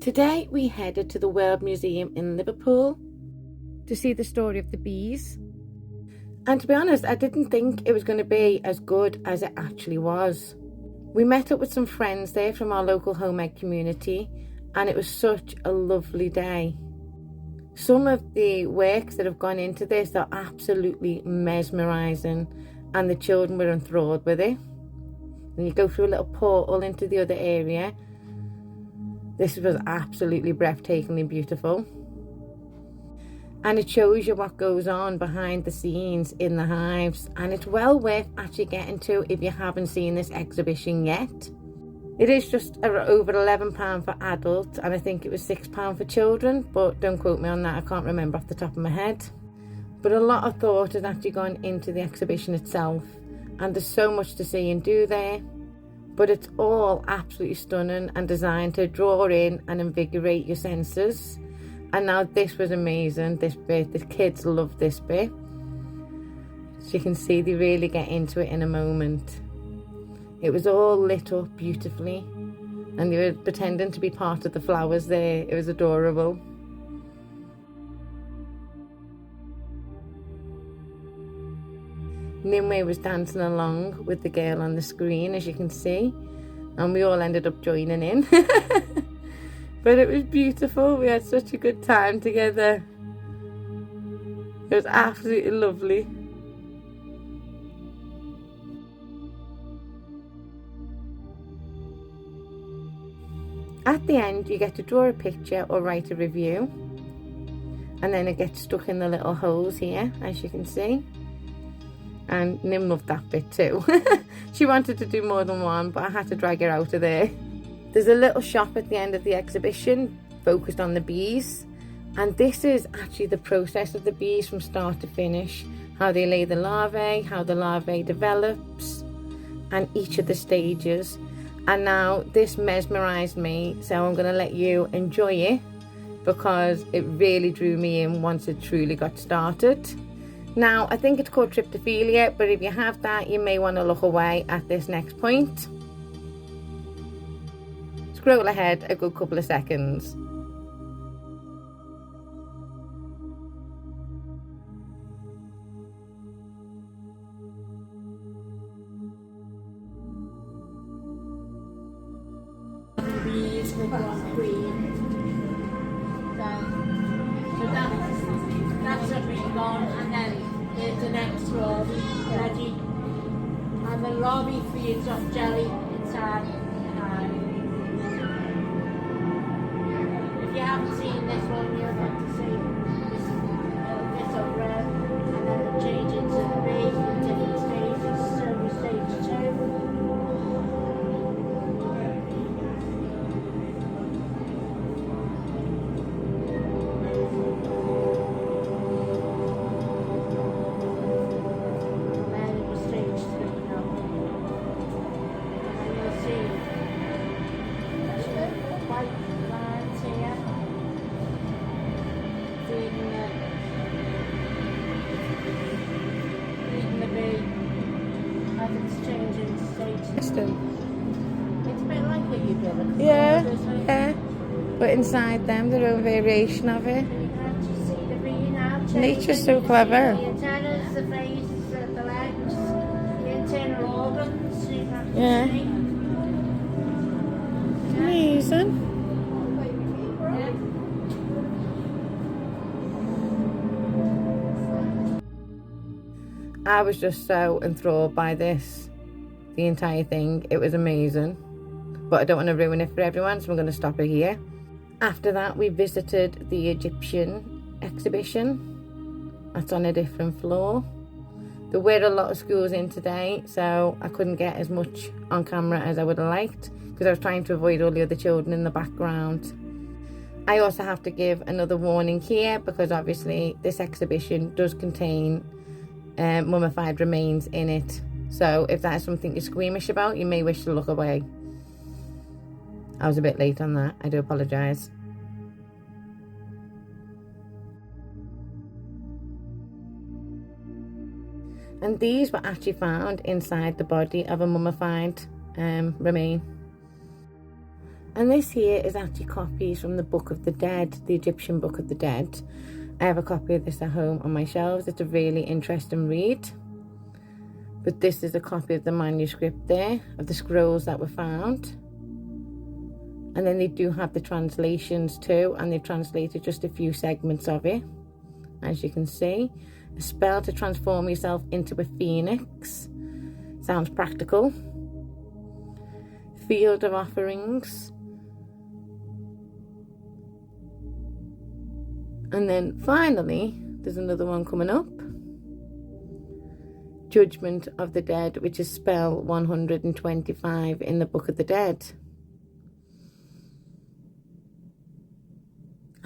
Today we headed to the World Museum in Liverpool to see the story of the bees. And to be honest, I didn't think it was going to be as good as it actually was. We met up with some friends there from our local home ec community, and it was such a lovely day. Some of the works that have gone into this are absolutely mesmerising, and the children were enthralled with it. And you go through a little portal into the other area. This was absolutely breathtakingly beautiful. And it shows you what goes on behind the scenes in the hives, and it's well worth actually getting to if you haven't seen this exhibition yet. It is just over £11 for adults, and I think it was £6 for children, but don't quote me on that, I can't remember off the top of my head. But a lot of thought has actually gone into the exhibition itself, and there's so much to see and do there, but it's all absolutely stunning and designed to draw in and invigorate your senses. And now this was amazing, this bit. The kids loved this bit. So you can see they really get into it in a moment. It was all lit up beautifully, and they were pretending to be part of the flowers there. It was adorable. Nimue was dancing along with the girl on the screen, as you can see, and we all ended up joining in. But it was beautiful. We had such a good time together. It was absolutely lovely. At the end, you get to draw a picture or write a review, and then it gets stuck in the little holes here, as you can see. And Nim loved that bit too. She wanted to do more than one, but I had to drag her out of there. There's a little shop at the end of the exhibition focused on the bees, and this is actually the process of the bees from start to finish, how they lay the larvae, how the larvae develops, and each of the stages. And now this mesmerised me, so I'm going to let you enjoy it, because it really drew me in once it truly got started. Now, I think it's called tryptophilia, but if you have that, you may want to look away at this next point. Scroll ahead a good couple of seconds. Bees with one queen. So that's a bee gone, and then here's the next row ready. And the larvae feeds off jelly inside. If you haven't seen this one, you'll have to see this bit of red, and then it'll change into the bee in different stages. So we stage 2. It's a bit like what you did. Yeah. But inside them, their own variation of it. Nature's so clever. The antennas, the face, the legs, the internal organs. Yeah. Amazing. I was just so enthralled by this, the entire thing. It was amazing, but I don't want to ruin it for everyone, so I'm going to stop it here. After that, we visited the Egyptian exhibition. That's on a different floor. There were a lot of schools in today, so I couldn't get as much on camera as I would have liked, because I was trying to avoid all the other children in the background. I also have to give another warning here, because obviously this exhibition does contain mummified remains in it. So if that is something you're squeamish about, you may wish to look away. I was a bit late on that, I do apologise. And these were actually found inside the body of a mummified remain. And this here is actually copies from the Book of the Dead, the Egyptian Book of the Dead. I have a copy of this at home on my shelves. It's a really interesting read. But this is a copy of the manuscript there, of the scrolls that were found. And then they do have the translations too, and they've translated just a few segments of it. As you can see, a spell to transform yourself into a phoenix. Sounds practical. Field of offerings. And then finally, there's another one coming up. Judgment of the Dead, which is spell 125 in the Book of the Dead.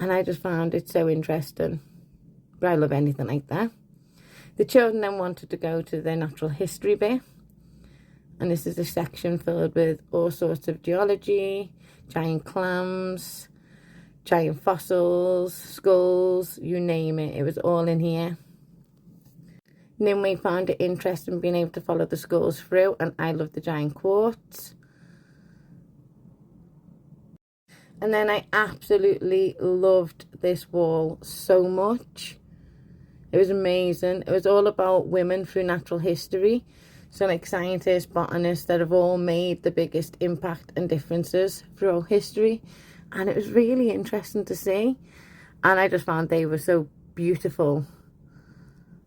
And I just found it so interesting. But I love anything like that. The children then wanted to go to their natural history bit. And this is a section filled with all sorts of geology, giant clams, giant fossils, skulls, you name it. It was all in here. And then we found it interesting being able to follow the skulls through, and I love the giant quartz. And then I absolutely loved this wall so much. It was amazing. It was all about women through natural history. So like scientists, botanists that have all made the biggest impact and differences throughout history. And it was really interesting to see. And I just found they were so beautiful.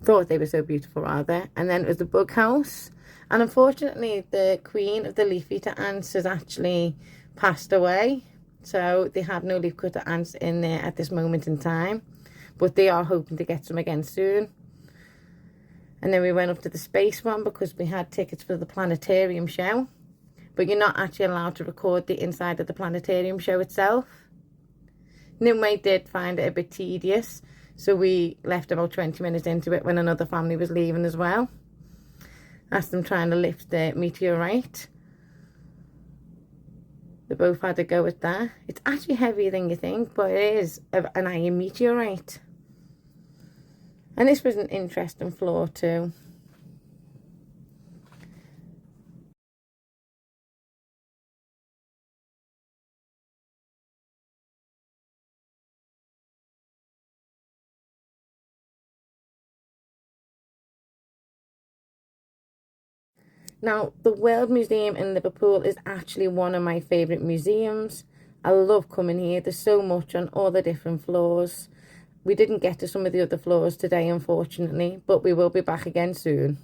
Thought they were so beautiful rather. And then it was the bug house. And unfortunately the queen of the leaf eater ants has actually passed away. So they have no leaf cutter ants in there at this moment in time. But they are hoping to get some again soon. And then we went up to the space one because we had tickets for the planetarium show. But you're not actually allowed to record the inside of the planetarium show itself. Nimue did find it a bit tedious. So we left about 20 minutes into it when another family was leaving as well. That's them trying to lift the meteorite. They both had to go with that. It's actually heavier than you think, but it is an iron meteorite. And this was an interesting floor too. Now, the World Museum in Liverpool is actually one of my favourite museums. I love coming here. There's so much on all the different floors. We didn't get to some of the other floors today, unfortunately, but we will be back again soon.